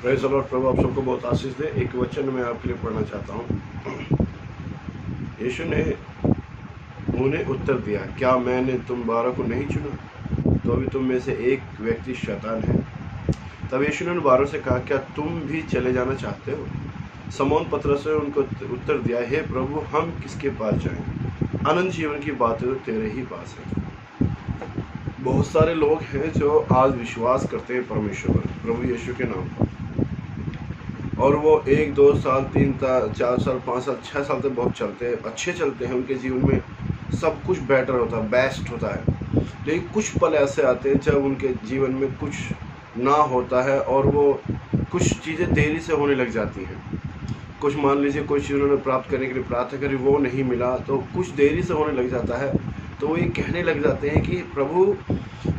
Praise the Lord. प्रभु आप सबको बहुत आशीष दे। एक वचन मैं आपके लिए पढ़ना चाहता हूँ। यीशु ने उन्हें उत्तर दिया, क्या मैंने तुम 12 को नहीं चुना? तो अभी तुम में से एक व्यक्ति शैतान है। तब यीशु ने उन 12 से कहा, क्या तुम भी चले जाना चाहते हो? शमौन पतरस ने उनको उत्तर दिया, हे प्रभु, हम किसके पास जाएं? अनंत जीवन की बातें तो तेरे ही पास है। बहुत सारे लोग हैं जो आज विश्वास करते हैं परमेश्वर पर, प्रभु यीशु के नाम पर, और वो 1 2 साल 3 4 साल 5 साल 6 साल तक बहुत चलते हैं, अच्छे चलते हैं, उनके जीवन में सब कुछ बेटर होता है, बेस्ट होता है। लेकिन कुछ पल ऐसे आते हैं जब उनके जीवन में कुछ ना होता है और वो कुछ चीज़ें देरी से होने लग जाती हैं। कुछ मान लीजिए कुछ उन्होंने प्राप्त करने के लिए प्रार्थना करी, वो नहीं मिला, तो कुछ देरी से होने लग जाता है। तो वो ये कहने लग जाते हैं कि प्रभु,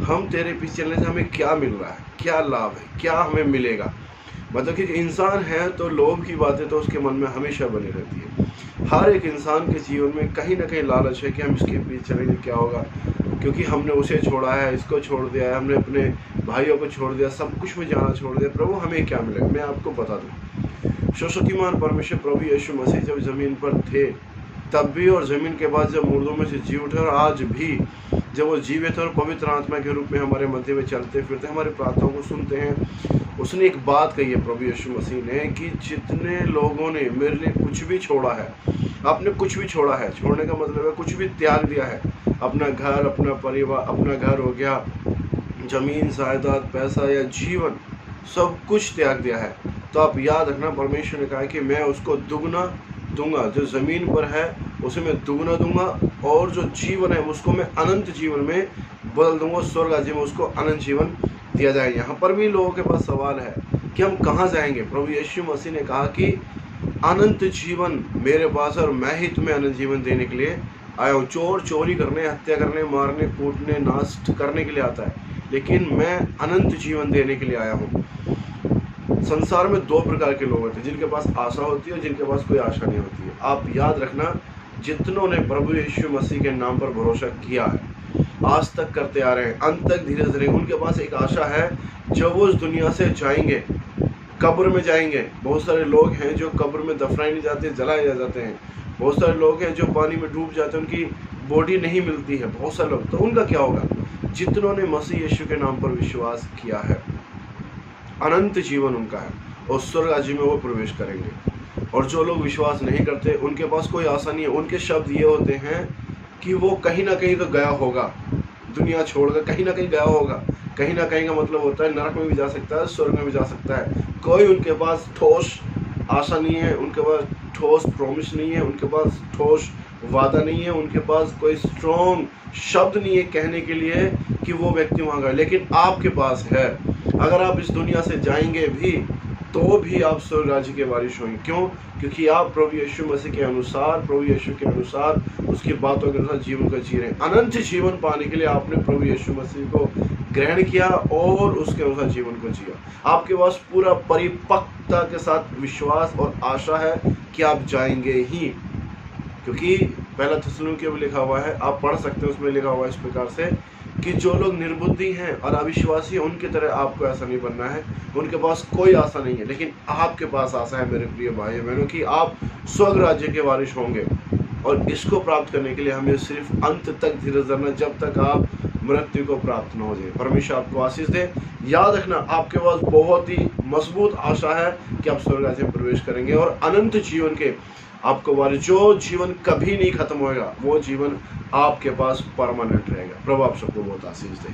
हम तेरे पीछे चलने से हमें क्या मिल रहा है, क्या लाभ है, क्या हमें मिलेगा। मतलब कि इंसान है तो लोभ की बातें तो उसके मन में हमेशा बनी रहती है। हर एक इंसान के जीवन में कहीं ना कहीं लालच है कि हम इसके पीछे चलेंगे, क्या होगा, क्योंकि हमने उसे छोड़ा है, इसको छोड़ दिया है, हमने अपने भाइयों को छोड़ दिया, सब कुछ में जाना छोड़ दिया। प्रभु हमें क्या मिलेगा? मैं आपको बता दूँ, शक्तिमान परमेश्वर प्रभु यीशु मसीह जब ज़मीन पर थे तब भी, और ज़मीन के बाद जब मुर्दों में से जी उठे, और आज भी जब वो जीवित और पवित्र आत्मा के रूप में हमारे मध्य में चलते फिरते, हमारी प्रार्थनाओं को सुनते हैं। उसने एक बात कही है प्रभु यीशु मसीह ने कि जितने लोगों ने मेरे लिए कुछ भी छोड़ा है, आपने कुछ भी छोड़ा है, छोड़ने का मतलब है कुछ भी त्याग दिया है, अपना घर, अपना परिवार, अपना घर हो गया, जमीन जायदाद, पैसा या जीवन, सब कुछ त्याग दिया है, तो आप याद रखना, परमेश्वर ने कहा है कि मैं उसको दुगना दूंगा। जो ज़मीन पर है उसे मैं दुगना दूंगा, और जो जीवन है उसको मैं अनंत जीवन में बदल दूंगा। स्वर्ग राज्य में उसको अनंत जीवन दिया जाएगा। यहाँ पर भी लोगों के पास सवाल है कि हम कहाँ जाएंगे। प्रभु यीशु मसीह ने कहा कि अनंत जीवन मेरे पास, और मैं ही तुम्हें अनंत जीवन देने के लिए आया हूँ। चोर चोरी करने, हत्या करने, मारने, कूटने, नाश करने के लिए आता है, लेकिन मैं अनंत जीवन देने के लिए आया हूँ। संसार में 2 प्रकार के लोग होते हैं, जिनके पास आशा होती है और जिनके पास कोई आशा नहीं होती है। आप याद रखना, जितनों ने प्रभु यीशु मसीह के नाम पर भरोसा किया है, आज तक करते आ रहे हैं, अंत तक धीरे धीरे, उनके पास एक आशा है जब वो उस दुनिया से जाएंगे, कब्र में जाएंगे। बहुत सारे लोग हैं जो कब्र में दफनाए नहीं जाते, जलाए जाते हैं। बहुत सारे लोग हैं जो पानी में डूब जाते हैं, उनकी बॉडी नहीं मिलती है, बहुत सारे लोग। तो उनका क्या होगा? जितनों ने मसीह यीशु के नाम पर विश्वास किया है, अनंत जीवन उनका है, और स्वर्ग राज्य में वो प्रवेश करेंगे। और जो लोग विश्वास नहीं करते, उनके पास कोई आशा नहीं है। उनके शब्द ये होते हैं कि वो कहीं ना कहीं तो गया होगा, दुनिया छोड़कर कहीं ना कहीं गया होगा। कहीं ना कहीं का मतलब होता है नरक में भी जा सकता है, स्वर्ग में भी जा सकता है। कोई उनके पास ठोस आशा नहीं है, उनके पास ठोस प्रॉमिस नहीं है, उनके पास ठोस वादा नहीं है, उनके पास कोई स्ट्रॉन्ग शब्द नहीं है कहने के लिए कि वो व्यक्ति वहाँ गया। लेकिन आपके पास है। अगर आप इस दुनिया से जाएंगे भी तो भी आप स्वर्ग राज्य के वारिस होंगे। क्यों? क्योंकि आप प्रभु यीशु मसीह के अनुसार, प्रभु यीशु के अनुसार, उसकी बातों के अनुसार जीवन को जी रहे हैं। अनंत जीवन पाने के लिए आपने प्रभु यीशु मसीह को ग्रहण किया और उसके अनुसार जीवन को जिया। आपके पास पूरा परिपक्वता के साथ विश्वास और आशा है कि आप जाएंगे ही, क्योंकि पहला थिस्सलुनीकियों में लिखा हुआ है, आप पढ़ सकते हैं, उसमें लिखा हुआ है इस प्रकार से कि जो लोग निर्बुद्धि हैं और अविश्वासी हैं, उनकी तरह आपको ऐसा नहीं बनना है। उनके पास कोई आशा नहीं है, लेकिन आपके पास आशा है मेरे प्रिय भाई बहनों कि आप स्वर्ग राज्य के वारिस होंगे। और इसको प्राप्त करने के लिए हमें सिर्फ अंत तक धीरज धरना, जब तक आप मृत्यु को प्राप्त न हो जाए। परमेश्वर आपको आशीष दे। याद रखना, आपके पास बहुत ही मजबूत आशा है कि आप स्वर्ग राज्य में प्रवेश करेंगे, और अनंत जीवन के आपको वारिस, जो जीवन कभी नहीं खत्म होएगा, वो जीवन आपके पास परमानेंट रहेगा। प्रभु आप सबको बहुत आशीष दे।